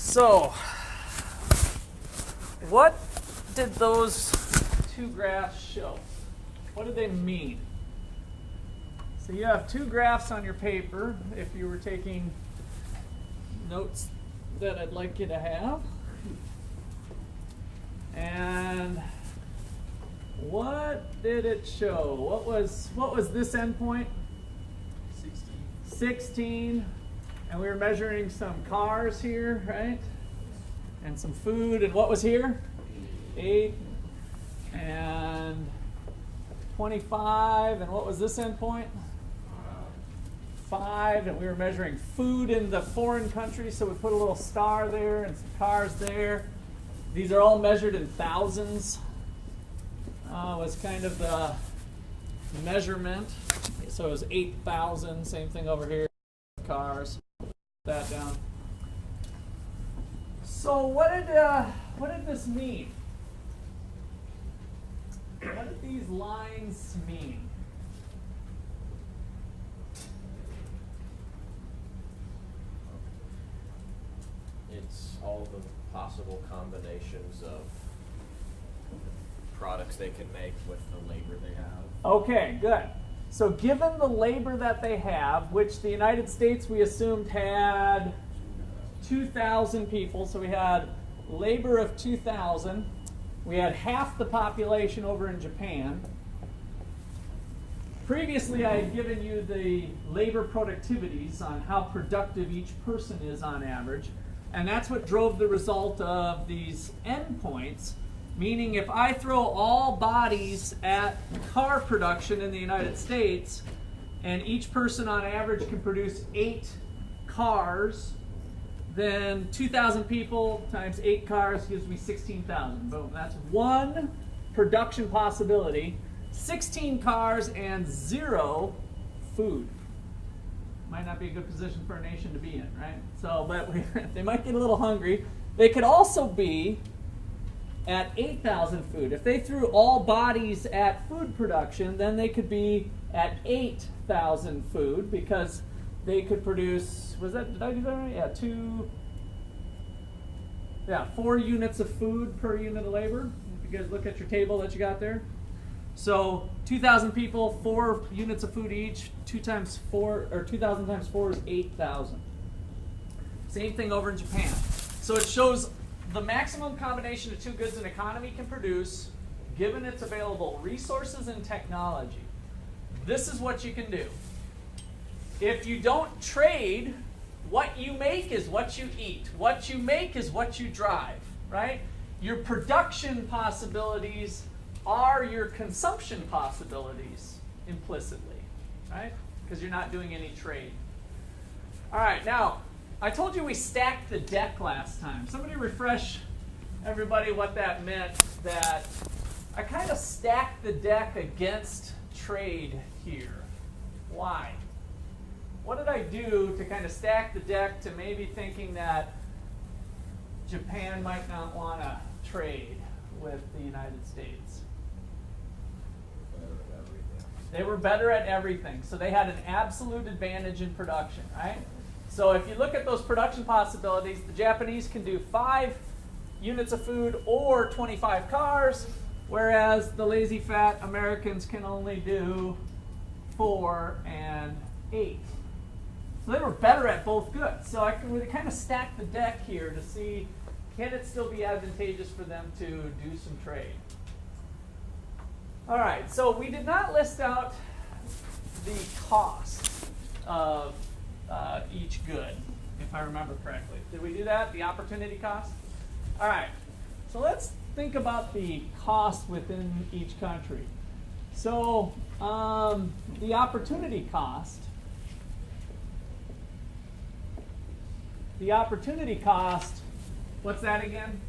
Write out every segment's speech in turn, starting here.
So, what did those two graphs show? What did they mean? So you have two graphs on your paper if you were taking notes that I'd like you to have. And what did it show? What was this endpoint? 16. And we were measuring some cars here, right? And some food. And what was here? 8. And 25. And what was this endpoint? 5. And we were measuring food in the foreign countries, so we put a little star there and some cars there. These are all measured in thousands. Was kind of the measurement. So it was 8,000. Same thing over here. Cars. Put that down. So what did this mean? What did these lines mean? It's all the possible combinations of products they can make with the labor they have. Okay, good. So given the labor that they have, which the United States we assumed had 2,000 people, so we had labor of 2,000. We had half the population over in Japan. Previously, I had given you the labor productivities on how productive each person is on average. And that's what drove the result of these endpoints, meaning if I throw all bodies at car production in the United States, and each person on average can produce 8 cars, then 2,000 people times 8 cars gives me 16,000. Boom, that's one production possibility. 16 cars and 0 food. Might not be a good position for a nation to be in, right? So, but they might get a little hungry. They could also be at 8,000 food. If they threw all bodies at food production, then they could be at 8,000 food because they could produce, did I do that right? Yeah, 4 units of food per unit of labor. If you guys look at your table that you got there. So 2,000 people, 4 units of food each. 2 times 4, or 2,000 times 4 is 8,000. Same thing over in Japan. So it shows the maximum combination of 2 goods an economy can produce, given its available resources and technology. This is what you can do. If you don't trade, what you make is what you eat. What you make is what you drive, right? Your production possibilities are your consumption possibilities implicitly, right? Because you're not doing any trade. All right, now, I told you we stacked the deck last time. Somebody refresh everybody what that meant, that I kind of stacked the deck against trade here. Why? What did I do to kind of stack the deck to maybe thinking that Japan might not want to trade with the United States? They were better at everything. So they had an absolute advantage in production, right? So if you look at those production possibilities, the Japanese can do 5 units of food or 25 cars, whereas the lazy fat Americans can only do 4 and 8. So they were better at both goods. So I can really kind of stack the deck here to see, can it still be advantageous for them to do some trade? All right, so we did not list out the cost of each good, if I remember correctly. Did we do that, the opportunity cost? All right, so let's think about the cost within each country. So the opportunity cost, what's that again?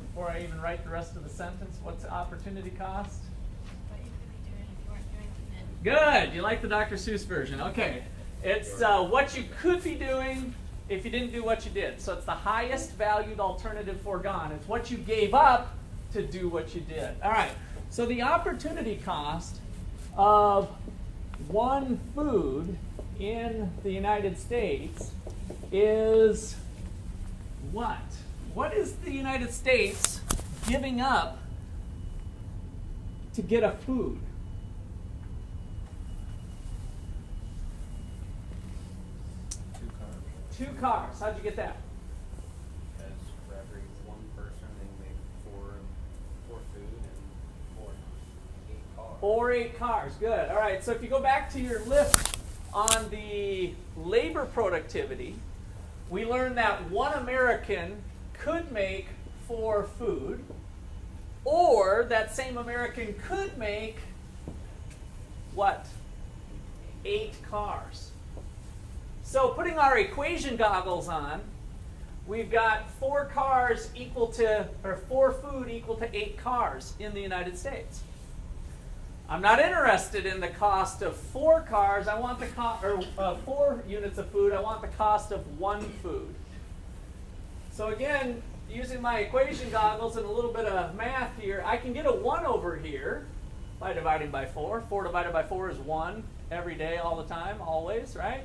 Before I even write the rest of the sentence, what's the opportunity cost? Good. You like the Dr. Seuss version. Okay. It's what you could be doing if you didn't do what you did. So it's the highest valued alternative foregone. It's what you gave up to do what you did. All right. So the opportunity cost of one food in the United States is what? What is the United States giving up to get a food? 2 cars. 2 cars. How'd you get that? Because for every 1 person, they make 4 food and 8 cars. Or 8 cars. Good. All right. So if you go back to your list on the labor productivity, we learned that 1 American could make 4 food, or that same American could make what? 8 cars. So putting our equation goggles on, we've got 4 cars equal to, or 4 food equal to 8 cars in the United States. I'm not interested in the cost of 4 cars. I want the 4 units of food. I want the cost of 1 food. So again, using my equation goggles and a little bit of math here, I can get a 1 over here by dividing by 4. 4 divided by 4 is 1 every day, all the time, always, right?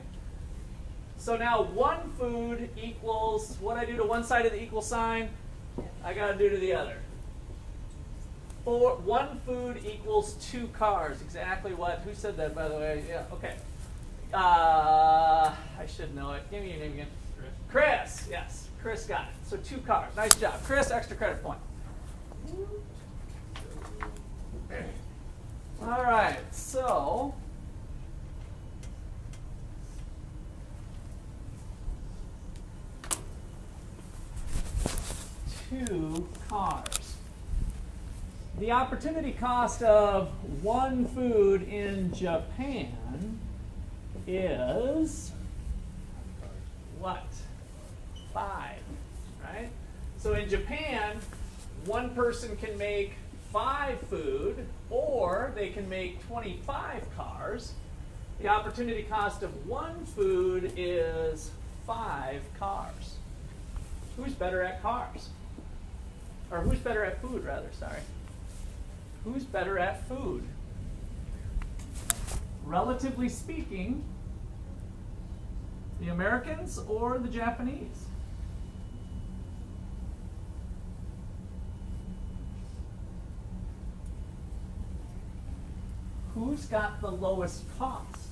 So now 1 food equals, what I do to one side of the equal sign, I got to do to the other. 1 food equals 2 cars. Exactly what? Who said that, by the way? Yeah, okay. I should know it. Give me your name again. Chris. Yes, Chris got it. So 2 cars. Nice job. Chris, extra credit point. All right, so two cars. The opportunity cost of 1 food in Japan is what? 5, right? So in Japan, 1 person can make 5 food, or they can make 25 cars. The opportunity cost of 1 food is 5 cars. Who's better at cars? Or who's better at food, rather, sorry. Who's better at food? Relatively speaking, the Americans or the Japanese? Who's got the lowest cost?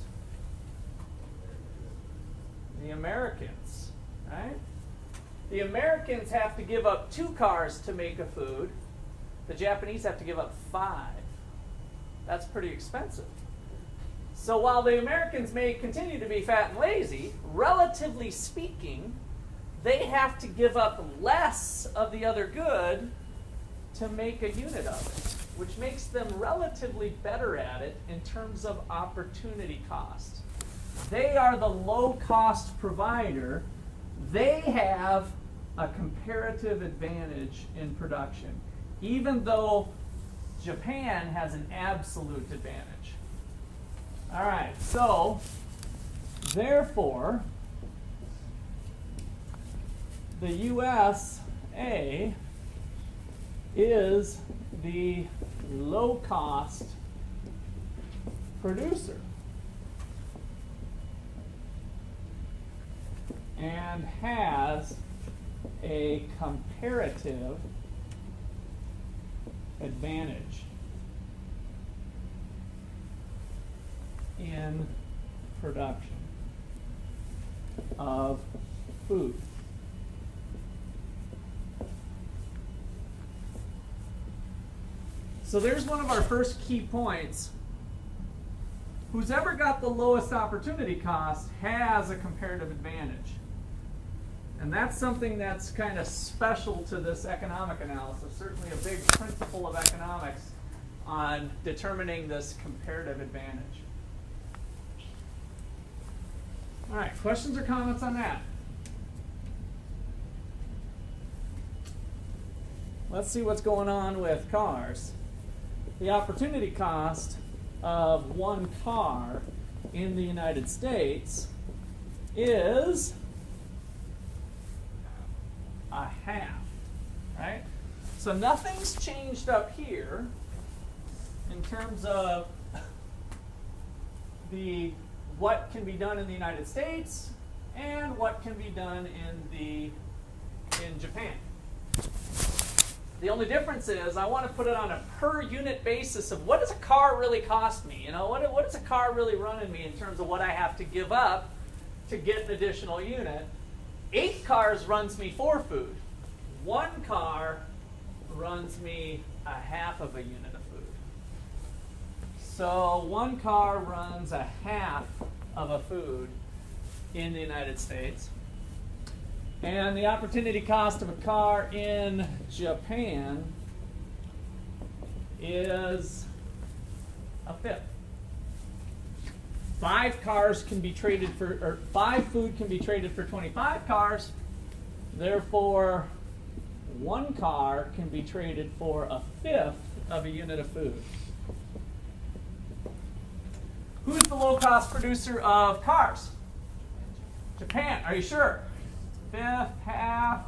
The Americans, right? The Americans have to give up 2 cars to make a food. The Japanese have to give up 5. That's pretty expensive. So while the Americans may continue to be fat and lazy, relatively speaking, they have to give up less of the other good to make a unit of it, which makes them relatively better at it in terms of opportunity cost. They are the low-cost provider. They have a comparative advantage in production, even though Japan has an absolute advantage. All right, so therefore, the USA is the low-cost producer and has a comparative advantage in production of food. So there's one of our first key points. Who's ever got the lowest opportunity cost has a comparative advantage. And that's something that's kind of special to this economic analysis, certainly a big principle of economics on determining this comparative advantage. All right, questions or comments on that? Let's see what's going on with cars. The opportunity cost of 1 car in the United States is a half, right? So nothing's changed up here in terms of what can be done in the United States and what can be done in the in Japan. The only difference is I want to put it on a per unit basis of what does a car really cost me? You know, what is a car really running me in terms of what I have to give up to get an additional unit? 8 cars runs me 4 food. 1 car runs me a half of a unit of food. So 1 car runs a half of a food in the United States. And the opportunity cost of a car in Japan is a fifth. 5 cars can be traded for, or 5 food can be traded for 25 cars. Therefore, 1 car can be traded for a fifth of a unit of food. Who's the low-cost producer of cars? Japan. Are you sure? Fifth, half.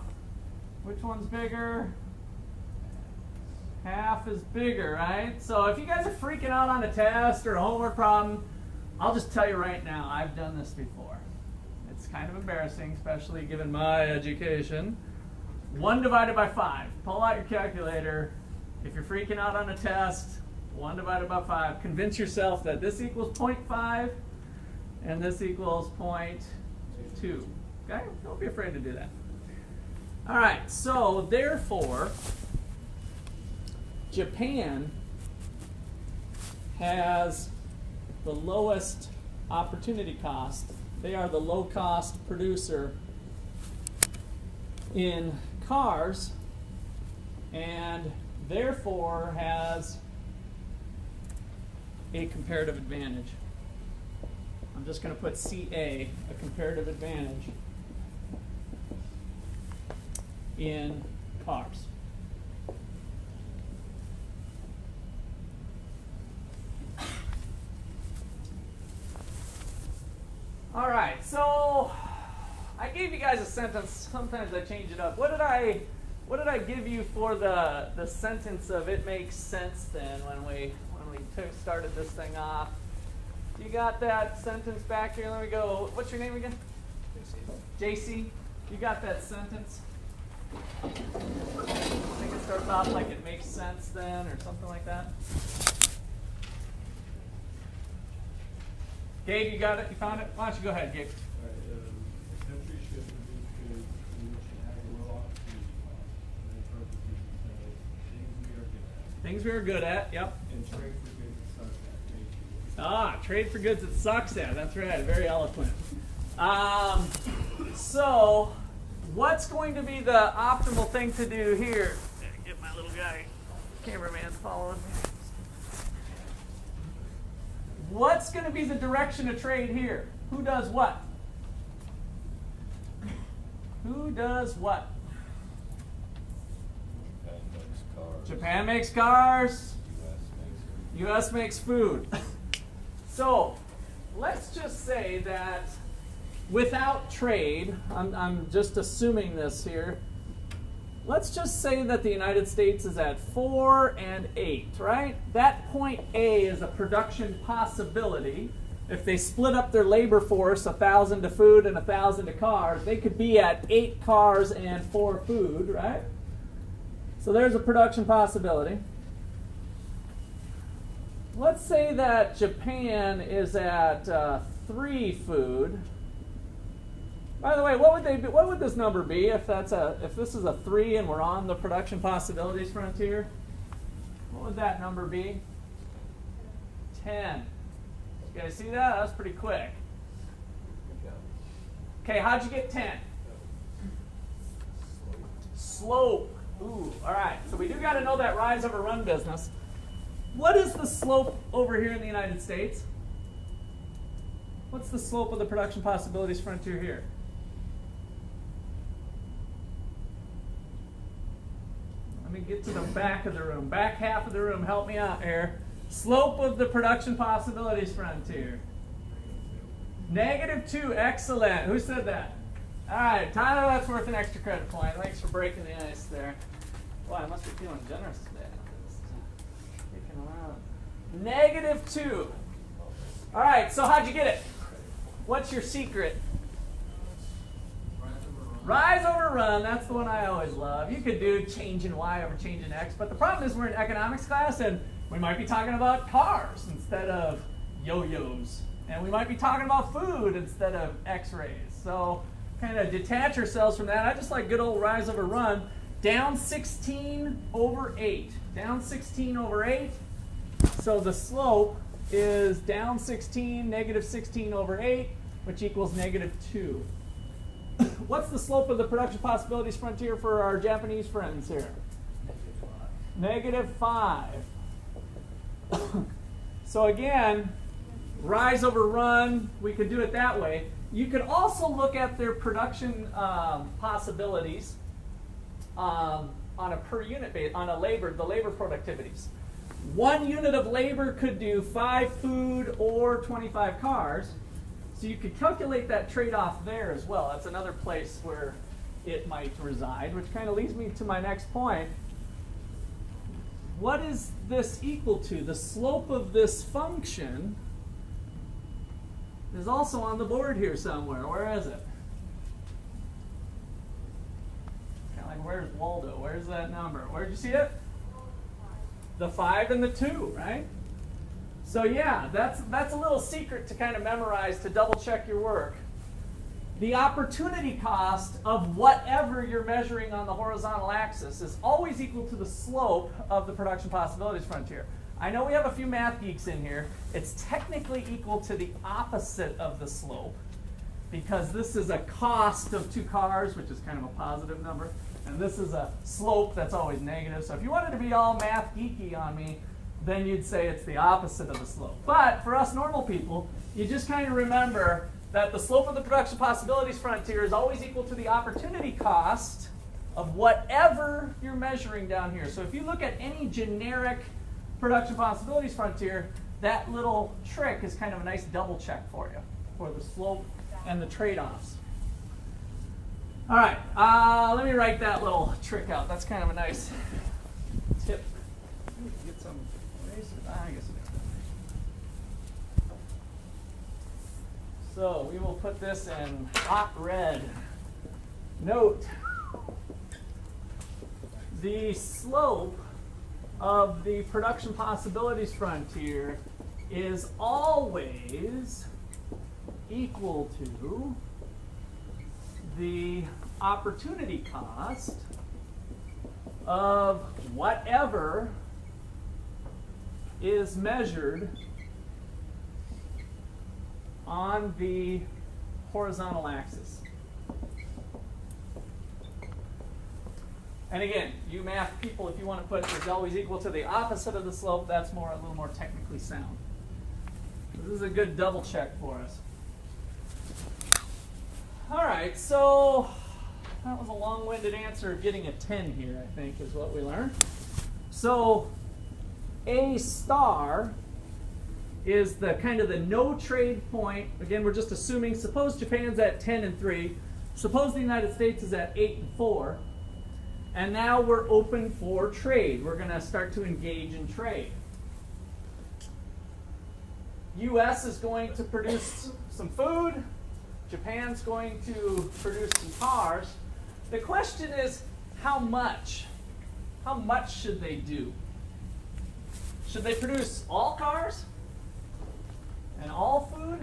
Which one's bigger? Half is bigger, right? So if you guys are freaking out on a test or a homework problem, I'll just tell you right now, I've done this before. It's kind of embarrassing, especially given my education. 1 divided by 5. Pull out your calculator. If you're freaking out on a test, 1 divided by 5. Convince yourself that this equals 0.5 and this equals 0.2. Okay? Don't be afraid to do that. All right, so therefore, Japan has the lowest opportunity cost. They are the low-cost producer in cars and therefore has a comparative advantage. I'm just going to put CA, a comparative advantage, in cars. All right, so I gave you guys a sentence. Sometimes I change it up. What did I give you for the sentence of "it makes sense" then when we started this thing off? You got that sentence back here? Let me go. What's your name again? JC. You got that sentence? I think it starts off like "it makes sense" then, or something like that. Gabe, you got it? You found it? Why don't you go ahead, Gabe? A country should produce goods in which it has a low opportunity cost, and purposes things we are good at. Things we are good at, yep. And trade for goods it sucks at. Thank you. Ah, trade for goods it sucks at. That's right. Very eloquent. So, what's going to be the optimal thing to do here? Get my little guy, cameraman's following me. What's going to be the direction of trade here? Who does what? Who does what? Japan makes cars. U.S. makes food. So, let's just say that without trade, I'm just assuming this here. Let's just say that the United States is at 4 and 8, right? That point A is a production possibility. If they split up their labor force, 1,000 to food and 1,000 to cars, they could be at 8 cars and 4 food, right? So there's a production possibility. Let's say that Japan is at 3 food. By the way, what would this number be if this is a 3 and we're on the production possibilities frontier? What would that number be? 10. You guys see that? That's pretty quick. Okay, how'd you get 10? Slope. Ooh, all right. So we do got to know that rise over run business. What is the slope over here in the United States? What's the slope of the production possibilities frontier here? Let me get to the back of the room. Back half of the room. Help me out here. Slope of the production possibilities frontier. -2. Excellent. Who said that? All right, Tyler, that's worth an extra credit point. Thanks for breaking the ice there. Boy, I must be feeling generous today. Kicking around. -2. All right, so how'd you get it? What's your secret? Rise over run, that's the one I always love. You could do change in Y over change in X, but the problem is we're in economics class and we might be talking about cars instead of yo-yos. And we might be talking about food instead of x-rays. So kind of detach ourselves from that. I just like good old rise over run. Down 16 over 8. Down 16 over 8. So the slope is down 16, negative 16 over 8, which equals negative 2. What's the slope of the production possibilities frontier for our Japanese friends here? Negative 5. So again, rise over run, we could do it that way. You could also look at their production possibilities on a per unit base, on the labor productivities. 1 unit of labor could do 5 food or 25 cars. So you could calculate that trade-off there as well. That's another place where it might reside, which kind of leads me to my next point. What is this equal to? The slope of this function is also on the board here somewhere. Where is it? Kind of like, where's Waldo? Where's that number? Where'd you see it? The 5 and the 2, right? So yeah, that's a little secret to kind of memorize to double check your work. The opportunity cost of whatever you're measuring on the horizontal axis is always equal to the slope of the production possibilities frontier. I know we have a few math geeks in here. It's technically equal to the opposite of the slope because this is a cost of 2 cars, which is kind of a positive number, and this is a slope that's always negative. So if you wanted to be all math geeky on me, then you'd say it's the opposite of the slope. But for us normal people, you just kind of remember that the slope of the production possibilities frontier is always equal to the opportunity cost of whatever you're measuring down here. So if you look at any generic production possibilities frontier, that little trick is kind of a nice double check for you, for the slope and the trade-offs. All right, let me write that little trick out. That's kind of a nice tip. Get some erasers. I guess it is. So we will put this in hot red. Note, the slope of the production possibilities frontier is always equal to the opportunity cost of whatever is measured on the horizontal axis. And again, you math people, if you want to put it's always equal to the opposite of the slope, that's a little more technically sound. This is a good double check for us. All right, so that was a long-winded answer of getting a 10 here, I think, is what we learned. So A star is the kind of the no trade point. Again, we're just assuming, suppose Japan's at 10 and 3. Suppose the United States is at 8 and 4. And now we're open for trade. We're going to start to engage in trade. US is going to produce some food. Japan's going to produce some cars. The question is, how much? How much should they do? Should they produce all cars and all food?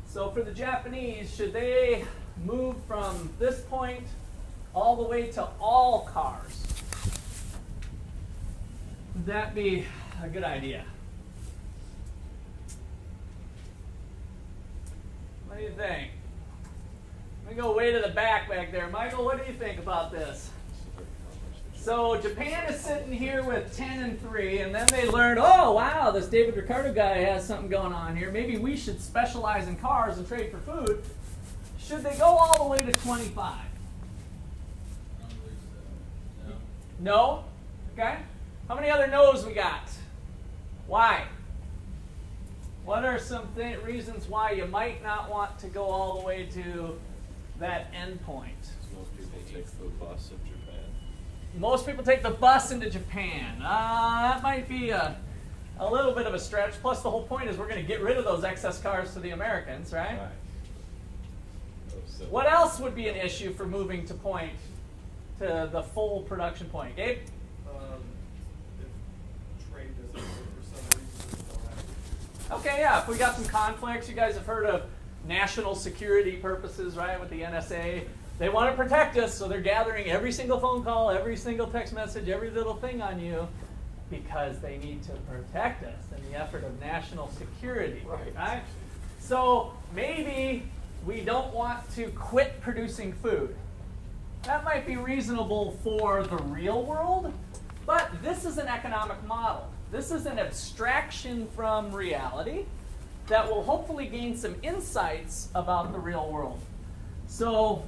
So for the Japanese, should they move from this point all the way to all cars? Would that be a good idea? What do you think? Let me go way to the back there. Michael, what do you think about this? So Japan is sitting here with 10 and 3, and then they learned, oh, wow, this David Ricardo guy has something going on here. Maybe we should specialize in cars and trade for food. Should they go all the way to 25? I don't believe so. No. No? Okay. How many other no's we got? Why? What are some reasons why you might not want to go all the way to that end point? Most people take the bus in Japan. Most people take the bus into Japan. That might be a a little bit of a stretch. Plus, the whole point is we're going to get rid of those excess cars to the Americans, right? What else would be an issue for moving to the full production point? Gabe? If trade doesn't work for some reason. Okay, yeah, if we got some conflicts, you guys have heard of national security purposes, right, with the NSA. They want to protect us, so they're gathering every single phone call, every single text message, every little thing on you, because they need to protect us in the effort of national security, right? So maybe we don't want to quit producing food. That might be reasonable for the real world, but this is an economic model. This is an abstraction from reality that will hopefully gain some insights about the real world. So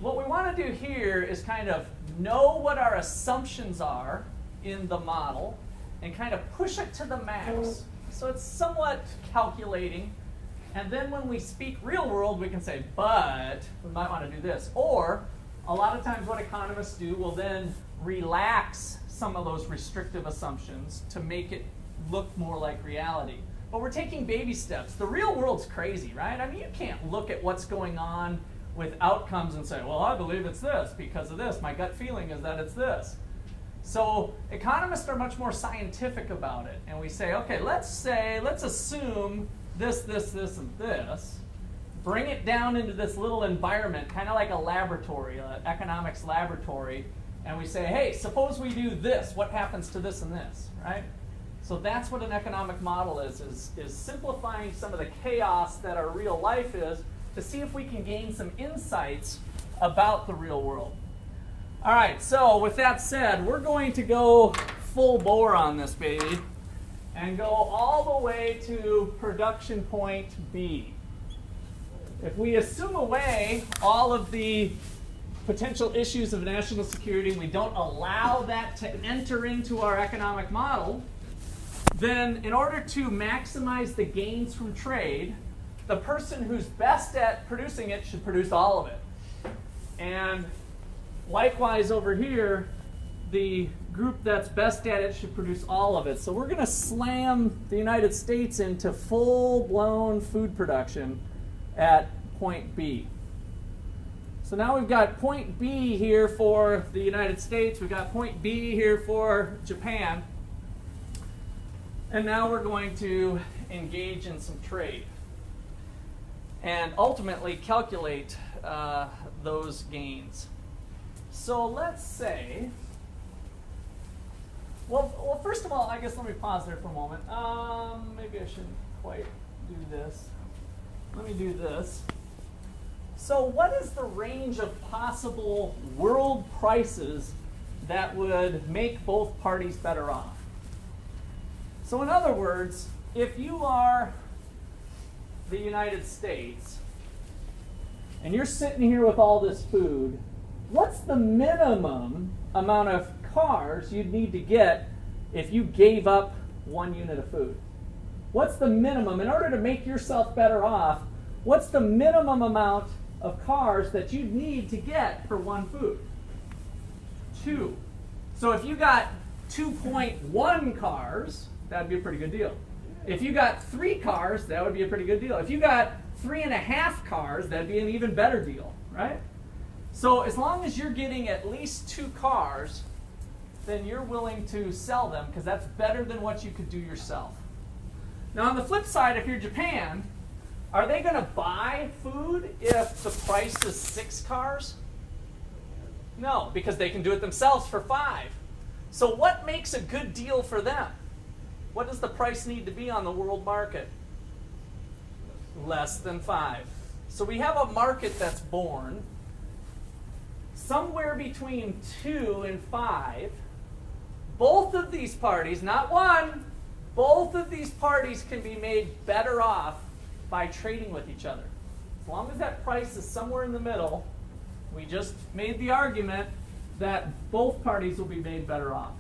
what we want to do here is kind of know what our assumptions are in the model and kind of push it to the max. So it's somewhat calculating. And then when we speak real world, we can say, but we might want to do this. Or a lot of times what economists do will then relax some of those restrictive assumptions to make it look more like reality. But we're taking baby steps. The real world's crazy, right? I mean, you can't look at what's going on with outcomes and say, well, I believe it's this because of this. My gut feeling is that it's this. So economists are much more scientific about it. And we say, okay, let's assume this, this, this, and this. Bring it down into this little environment, kind of like a laboratory, an economics laboratory. And we say, hey, suppose we do this. What happens to this and this, right? So that's what an economic model is simplifying some of the chaos that our real life is to see if we can gain some insights about the real world. All right, so with that said, we're going to go full bore on this baby and go all the way to production point B. If we assume away all of the potential issues of national security, we don't allow that to enter into our economic model, then in order to maximize the gains from trade, the person who's best at producing it should produce all of it. And likewise over here, the group that's best at it should produce all of it. So we're going to slam the United States into full-blown food production at point B. So now we've got point B here for the United States. We've got point B here for Japan. And now we're going to engage in some trade and ultimately calculate those gains. So let's say, well, first of all, I guess let me pause there for a moment. Maybe I shouldn't quite do this. Let me do this. So what is the range of possible world prices that would make both parties better off? So in other words, if you are the United States and you're sitting here with all this food, what's the minimum amount of cars you'd need to get if you gave up 1 unit of food? What's the minimum? In order to make yourself better off, what's the minimum amount of cars that you'd need to get for 1 food? 2. So if you got 2.1 cars, that'd be a pretty good deal. If you got 3 cars, that would be a pretty good deal. If you got 3.5 cars, that'd be an even better deal, right? So as long as you're getting at least 2 cars, then you're willing to sell them because that's better than what you could do yourself. Now on the flip side, if you're Japan, are they going to buy food if the price is 6 cars? No, because they can do it themselves for 5. So what makes a good deal for them? What does the price need to be on the world market? Less than 5. So we have a market that's born somewhere between 2 and 5. Both of these parties, not one, both of these parties can be made better off by trading with each other. As long as that price is somewhere in the middle, we just made the argument that both parties will be made better off.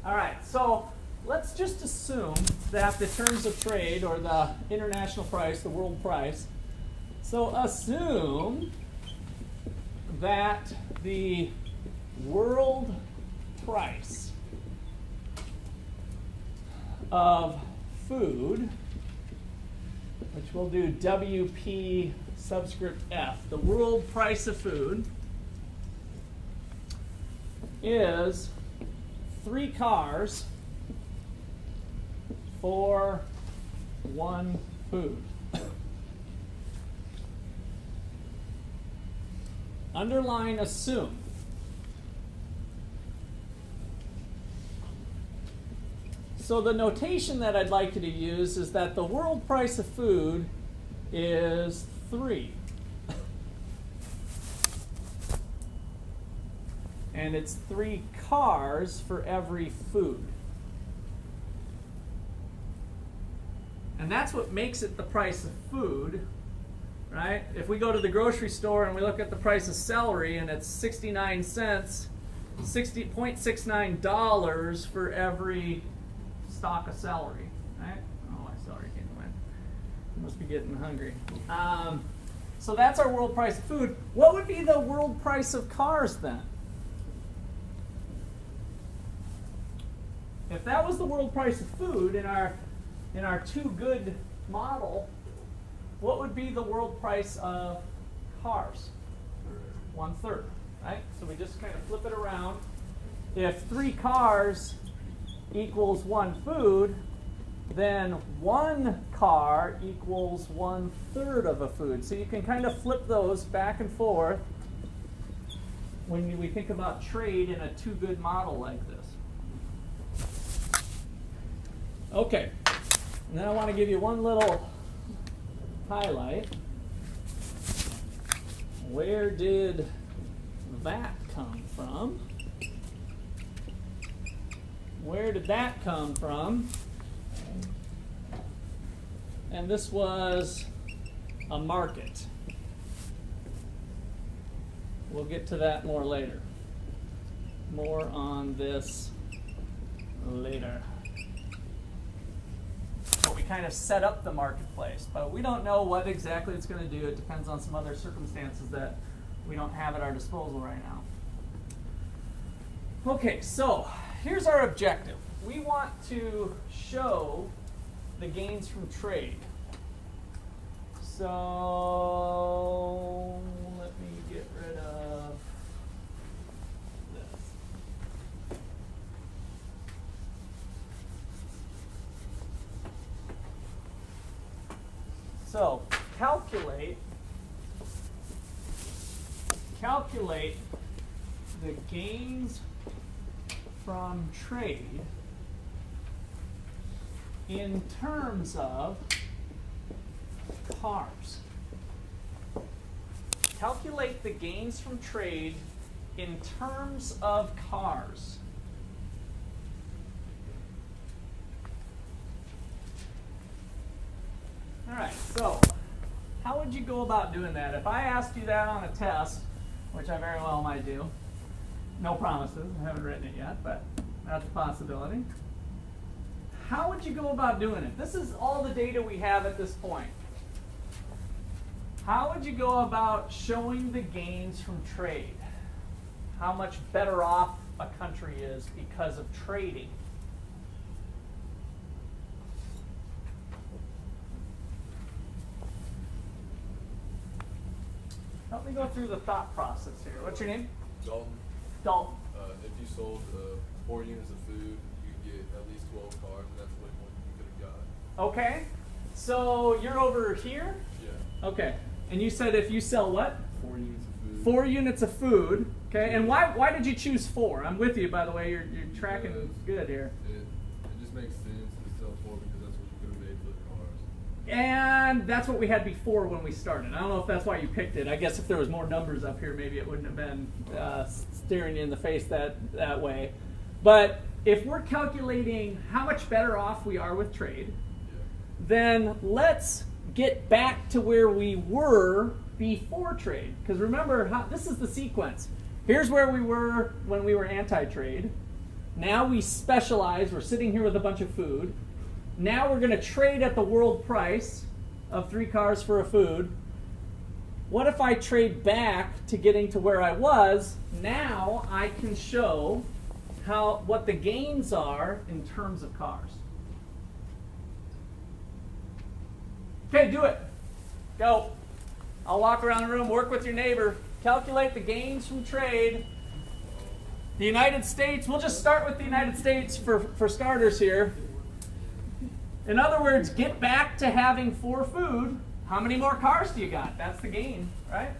All right, so let's just assume that the terms of trade, or the international price, the world price, so assume that the world price of food, which we'll do WP subscript F, the world price of food, is 3 cars for 1 food. Underline assume. So the notation that I'd like you to use is that the world price of food is 3. And it's 3 cars for every food. And that's what makes it the price of food, right? If we go to the grocery store and we look at the price of celery and it's 69 cents, $60.69 for every stalk of celery, right? Oh, my celery came to mind. Must be getting hungry. So that's our world price of food. What would be the world price of cars then? If that was the world price of food in our too good model, what would be the world price of cars? 1/3, right? So we just kind of flip it around. If 3 cars equals 1 food, then 1 car equals 1/3 of a food. So you can kind of flip those back and forth when we think about trade in a too good model like this. Okay, and then I want to give you one little highlight. Where did that come from? Where did that come from? And this was a market. We'll get to that more later. More on this later. But we kind of set up the marketplace, but we don't know what exactly it's going to do. It depends on some other circumstances that we don't have at our disposal right now. Okay, so here's our objective. We want to show the gains from trade. So let me get rid of this. So calculate the gains from trade in terms of cars. Calculate the gains from trade in terms of cars. All right, so how would you go about doing that? If I asked you that on a test, which I very well might do, no promises, I haven't written it yet, but that's a possibility. How would you go about doing it? This is all the data we have at this point. How would you go about showing the gains from trade? How much better off a country is because of trading? Help me go through the thought process here. What's your name? Dalton. Dalton. If you sold 4 units of food, you'd get at least 12 cars, and that's what you could have got. Okay. So you're over here? Yeah. Okay. And you said if you sell what? 4 units of food. 4 units of food. Okay. And why did you choose 4? I'm with you, by the way. You're tracking good here. It just makes sense to sell 4 because that's what you could have made for the cars. And that's what we had before when we started. I don't know if that's why you picked it. I guess if there was more numbers up here, maybe it wouldn't have been staring you in the face that way. But if we're calculating how much better off we are with trade, then let's get back to where we were before trade. Because remember, this is the sequence. Here's where we were when we were anti-trade. Now we specialize. We're sitting here with a bunch of food. Now we're going to trade at the world price of 3 cars for a food. What if I trade back to getting to where I was? Now I can show what the gains are in terms of cars. Okay, do it. Go. I'll walk around the room, work with your neighbor, calculate the gains from trade. The United States, we'll just start with the United States for starters here. In other words, get back to having 4 food. How many more cars do you got? That's the gain, right?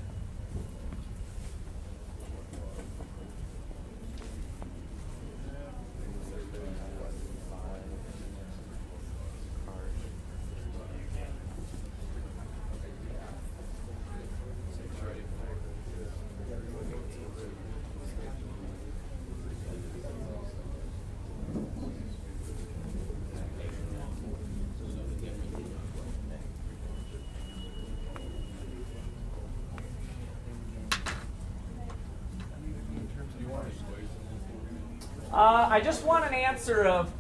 I just want an answer of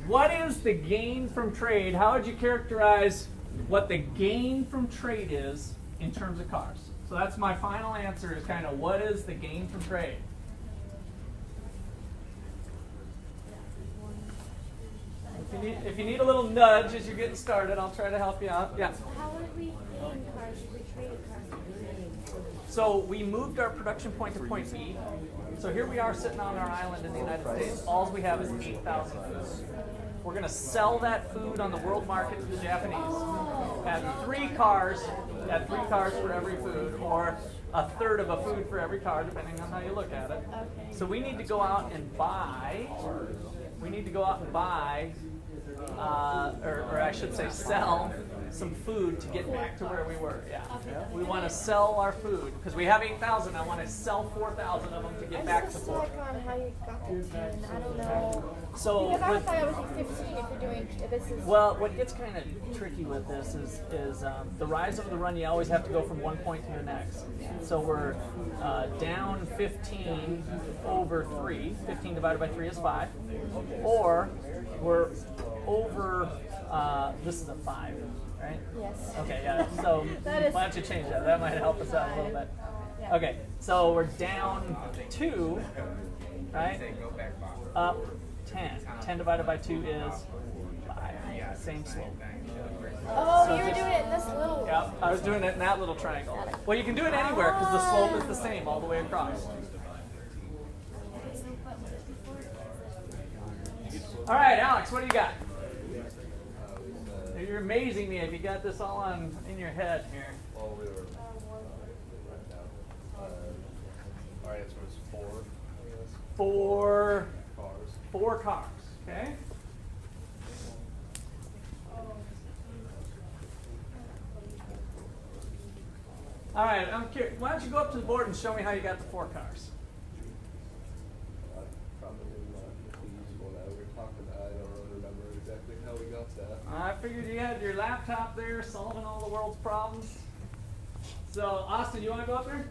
what is the gain from trade? How would you characterize what the gain from trade is in terms of cars? So that's my final answer is kind of what is the gain from trade? If you need a little nudge as you're getting started, I'll try to help you out. Yeah. How would we gain cars if we traded cars? So we moved our production point to point B. So here we are sitting on our island in the United States. All we have is 8,000 food. We're going to sell that food on the world market to the Japanese at 3 cars for every food, or a third of a food for every car, depending on how you look at it. Okay. So we need to go out and buy. Or I should say sell some food to get back to where we were. Yeah. We want to sell our food because we have 8,000. I want to sell 4,000 of them to get back to 4. I'm stuck on how you got this, and I don't know. So Because I thought it was like 15 if you're doing, if this is... well, what gets kind of tricky with this is the rise of the run. You always have to go from one point to the next. So we're down 15 over 3. 15 divided by 3 is 5. Or we're over, this is a 5, right? Yes. Okay, yeah. So That is- why don't you change that? That might help us out a little bit. Yeah. Okay, so we're down 2, right? Up 10. 10 divided by 2 is 5. Same slope. Oh, So you were just- doing it in this little... Yep, I was doing it in that little triangle. Well, you can do it anywhere because the slope is the same all the way across. All right, Alex, what do you got? You're amazing me if you got this all on in your head here. Well, we were our answer was 4. I guess. 4 Cars. 4 cars. Okay. All right, I'm curious. Why don't you go up to the board and show me how you got the 4 cars? Probably not useful now. We were talking. I don't really remember exactly how we got that. I figured you had your laptop there solving all the world's problems. So, Austin, you want to go up there?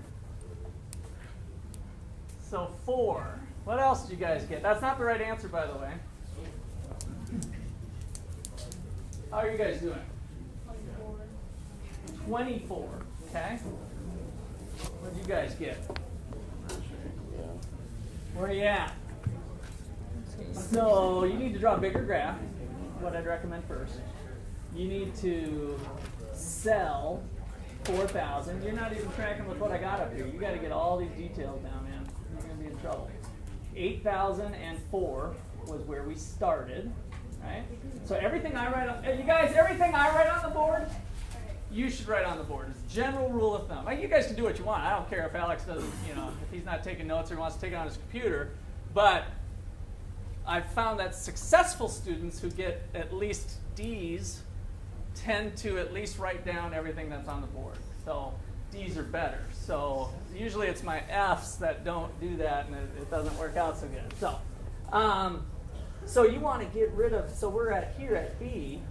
So 4. What else did you guys get? That's not the right answer, by the way. How are you guys doing? 24. Okay. What did you guys get? Where are you at? So you need to draw a bigger graph. What I'd recommend first. You need to sell 4,000. You're not even tracking with what I got up here. You got to get all these details down, man. You're going to be in trouble. 8,004 was where we started, right? So everything I write on, you guys, everything I write on the board, you should write on the board. It's a general rule of thumb. Like, you guys can do what you want. I don't care if Alex doesn't, if he's not taking notes or he wants to take it on his computer. But I've found that successful students who get at least D's tend to at least write down everything that's on the board. So D's are better. So usually it's my F's that don't do that, and it doesn't work out so good. So you want to get rid of, so we're here at B.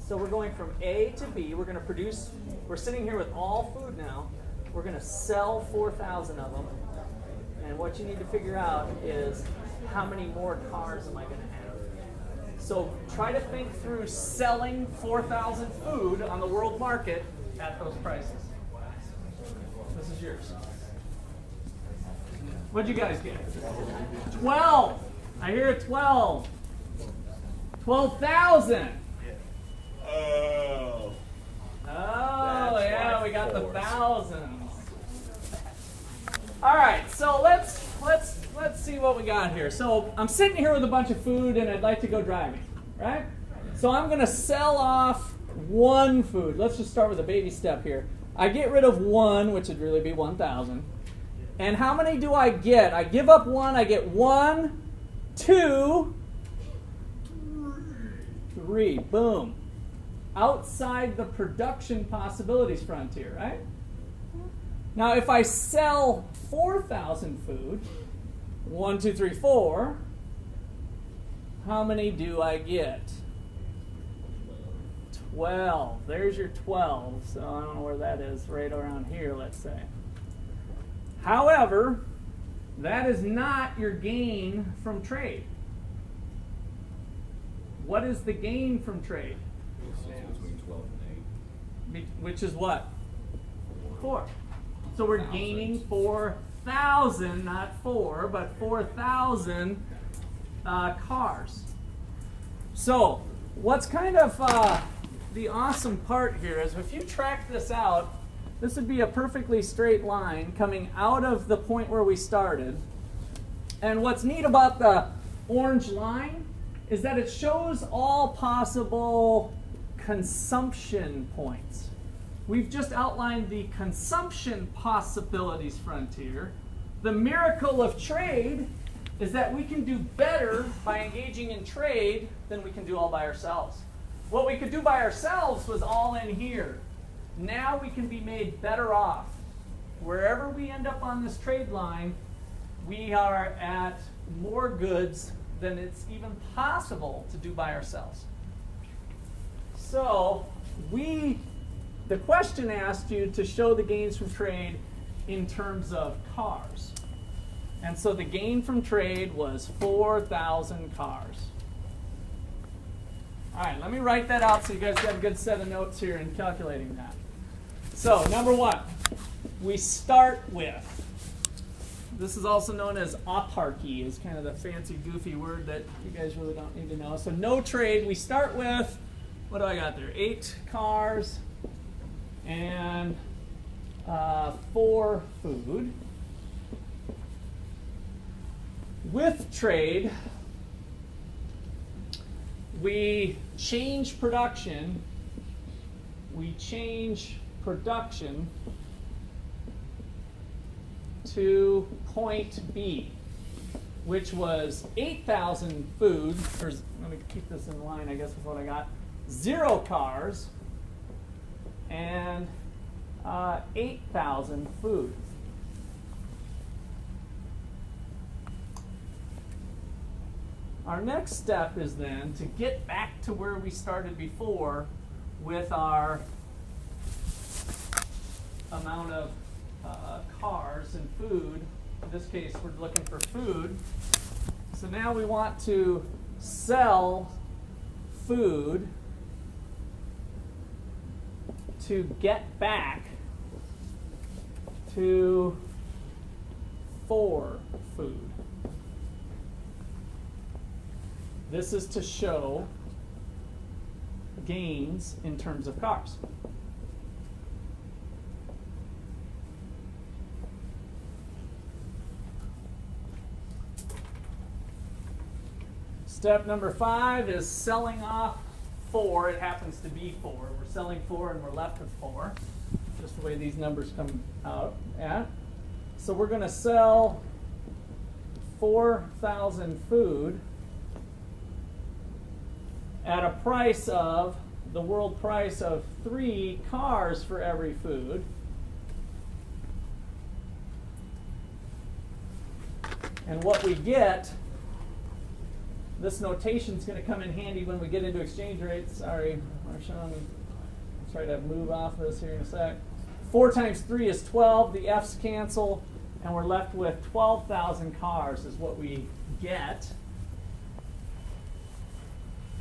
So we're going from A to B. We're going to produce, we're sitting here with all food now. We're going to sell 4,000 of them. And what you need to figure out is how many more cars am I going to have? So try to think through selling 4,000 food on the world market at those prices. This is yours. What'd you guys get? 12. I hear 12. 12,000. Oh. got the fours. thousands. All right, so let's see what we got here. So I'm sitting here with a bunch of food, and I'd like to go driving, right? So I'm going to sell off one food. Let's just start with a baby step here. I get rid of one, which would really be 1,000. And how many do I get? I give up one. I get 1, 2, 3. Boom. Outside the production possibilities frontier, right? Now, if I sell 4,000 food, 1, 2, 3, 4, how many do I get? 12. There's your 12. So I don't know where that is, right around here, let's say. However, that is not your gain from trade. What is the gain from trade? Between 12 and 8. Which is what? 4. So we're gaining 4,000, not 4, but 4,000 cars. So what's kind of the awesome part here is if you track this out, this would be a perfectly straight line coming out of the point where we started. And what's neat about the orange line is that it shows all possible consumption points. We've just outlined the consumption possibilities frontier. The miracle of trade is that we can do better by engaging in trade than we can do all by ourselves. What we could do by ourselves was all in here. Now we can be made better off. Wherever we end up on this trade line, we are at more goods than it's even possible to do by ourselves. So the question asked you to show the gains from trade in terms of cars. And so the gain from trade was 4,000 cars. All right, let me write that out so you guys got a good set of notes here in calculating that. So number one, we start with, this is also known as autarky, is kind of the fancy goofy word that you guys really don't need to know. So no trade, we start with, what do I got there? 8 cars and 4 food. With trade, we change production. We change production to point B, which was 8,000 food, or let me keep this in line, I guess is what I got, 0 cars, and 8,000 food. Our next step is then to get back to where we started before with our amount of cars and food. In this case, we're looking for food. So now we want to sell food to get back to 4 food. This is to show gains in terms of cars. Step number 5 is selling off 4. It happens to be 4. We're selling 4 and we're left with 4. Just the way these numbers come out at. So we're going to sell 4,000 food at a price of, the world price of 3 cars for every food. And what we get, this notation is going to come in handy when we get into exchange rates. Sorry, Marshawn, I'll try to move off this here in a sec. 4 times 3 is 12. The F's cancel, and we're left with 12,000 cars is what we get.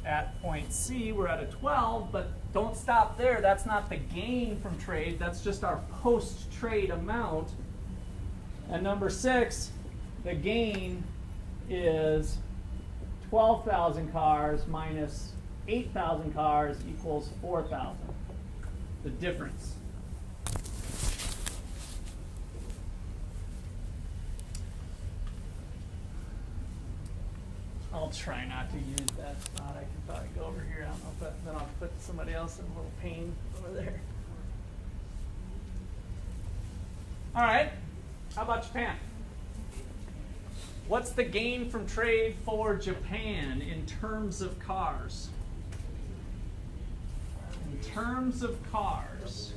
At point C, we're at a 12, but don't stop there. That's not the gain from trade. That's just our post-trade amount. And number 6, the gain is 12,000 cars minus 8,000 cars equals 4,000. The difference. I'll try not to use that spot. I can probably go over here. I don't know, but then I'll put somebody else in a little pain over there. All right. How about Japan? What's the gain from trade for Japan in terms of cars? In terms of cars.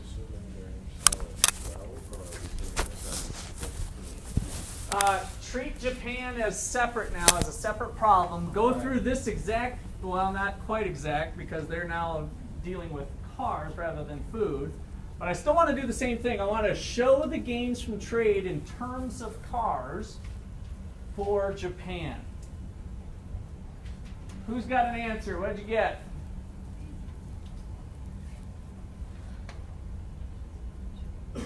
Treat Japan as separate now, as a separate problem. Go through this exact, well, not quite exact, because they're now dealing with cars rather than food. But I still want to do the same thing. I want to show the gains from trade in terms of cars for Japan. Who's got an answer? What did you get? As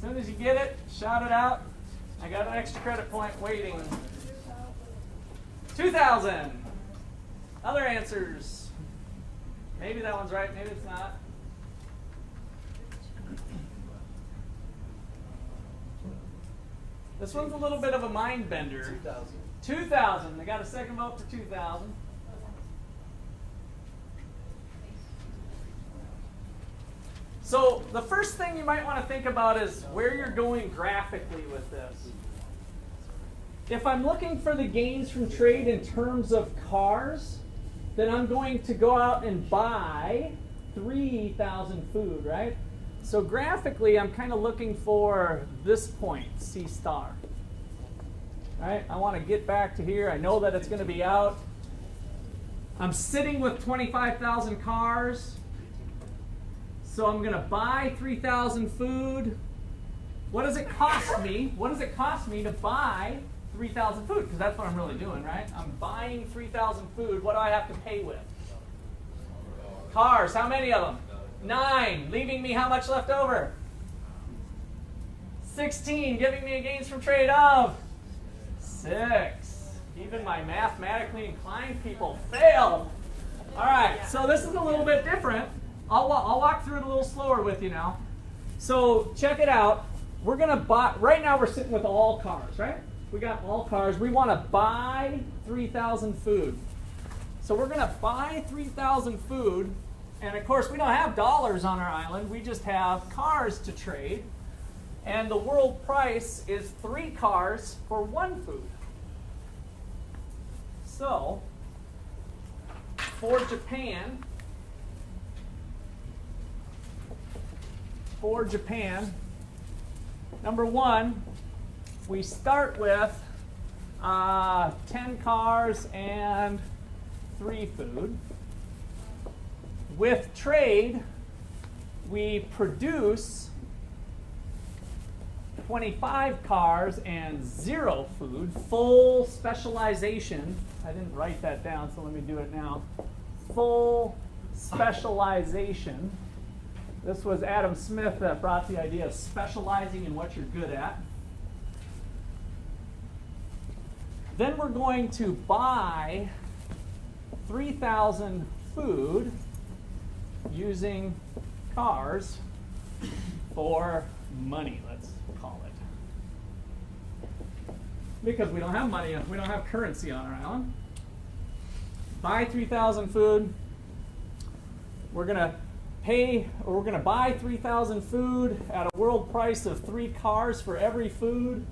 soon as you get it, shout it out. I got an extra credit point waiting. 2,000. Other answers? Maybe that one's right, maybe it's not. This one's a little bit of a mind bender. 2,000. 2,000. I got a second vote for 2,000. So the first thing you might want to think about is where you're going graphically with this. If I'm looking for the gains from trade in terms of cars, then I'm going to go out and buy 3,000 food, right? So graphically, I'm kind of looking for this point, C star. Right? I want to get back to here. I know that it's going to be out. I'm sitting with 25,000 cars. So I'm going to buy 3,000 food. What does it cost me? What does it cost me to buy 3,000 food? Because that's what I'm really doing, right? I'm buying 3,000 food. What do I have to pay with? Cars. How many of them? 9. Leaving me how much left over? 16. Giving me a gains from trade of 6. Even my mathematically inclined people failed. All right. So this is a little bit different. I'll walk through it a little slower with you now. So check it out. We're going to buy, right now we're sitting with all cars, right? We got all cars. We want to buy 3,000 food. So we're going to buy 3,000 food. And of course, we don't have dollars on our island. We just have cars to trade. And the world price is 3 cars for 1 food. So for Japan, number 1, we start with 10 cars and 3 food. With trade, we produce 25 cars and 0 food, full specialization. I didn't write that down, so let me do it now. Full specialization. This was Adam Smith that brought the idea of specializing in what you're good at. Then we're going to buy 3,000 food using cars for money, let's call it. Because we don't have money, we don't have currency on our island. Buy 3,000 food. We're going to buy 3,000 food at a world price of 3 cars for every food.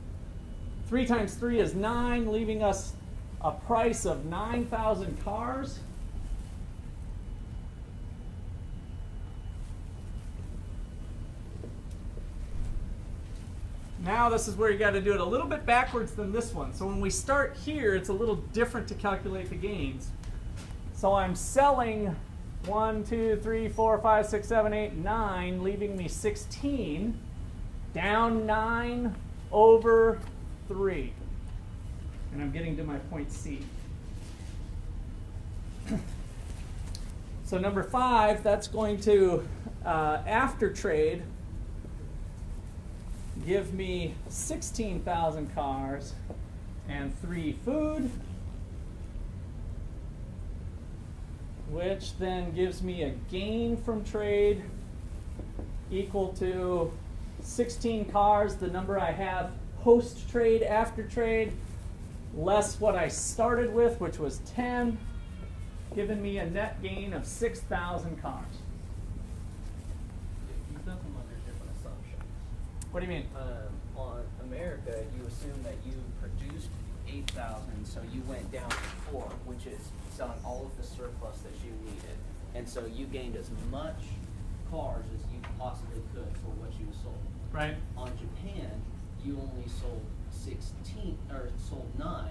3 times 3 is 9, leaving us a price of 9,000 cars. Now this is where you got to do it a little bit backwards than this one. So when we start here, it's a little different to calculate the gains. So I'm selling 1, 2, 3, 4, 5, 6, 7, 8, 9, leaving me 16, down 9 over 3. And I'm getting to my point C. So number 5, that's going to, after trade, give me 16,000 cars and 3 food, which then gives me a gain from trade equal to 16 cars, the number I have post-trade, after trade, less what I started with, which was 10, giving me a net gain of 6,000 cars. You've done them under different assumptions. What do you mean? On America, you assume that you produced 8,000, so you went down to 4, which is selling all of the surplus that you needed. And so you gained as much cars as you possibly could for what you sold. Right. On Japan, you only sold 9,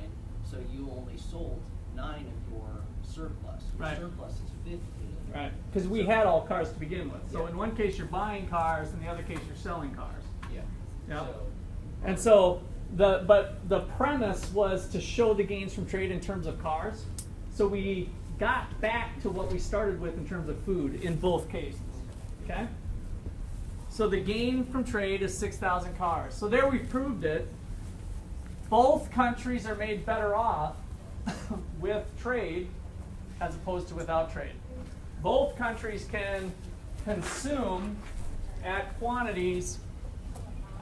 so you only sold 9 of your surplus. Your Right. surplus is 15. Right. Because we had all cars to begin with. So Yeah. in one case you're buying cars, in the other case you're selling cars. Yeah. Yeah. So, And so the premise was to show the gains from trade in terms of cars. So we got back to what we started with in terms of food in both cases. Okay? So the gain from trade is 6,000 cars. So there we proved it. Both countries are made better off with trade as opposed to without trade. Both countries can consume at quantities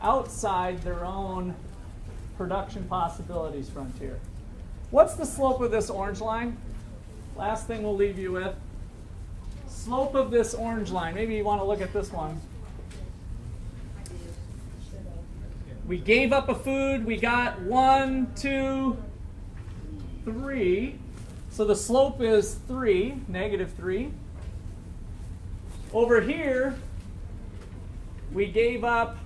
outside their own production possibilities frontier. What's the slope of this orange line? Last thing we'll leave you with. Slope of this orange line. Maybe you want to look at this one. We gave up a food. We got 1, 2, 3. So the slope is 3, -3. Over here, we gave up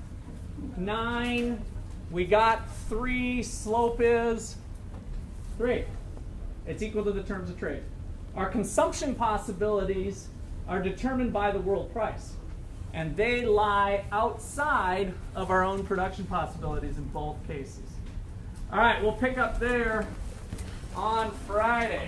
9. We got 3. Slope is 3. It's equal to the terms of trade. Our consumption possibilities are determined by the world price. And they lie outside of our own production possibilities in both cases. All right, we'll pick up there on Friday.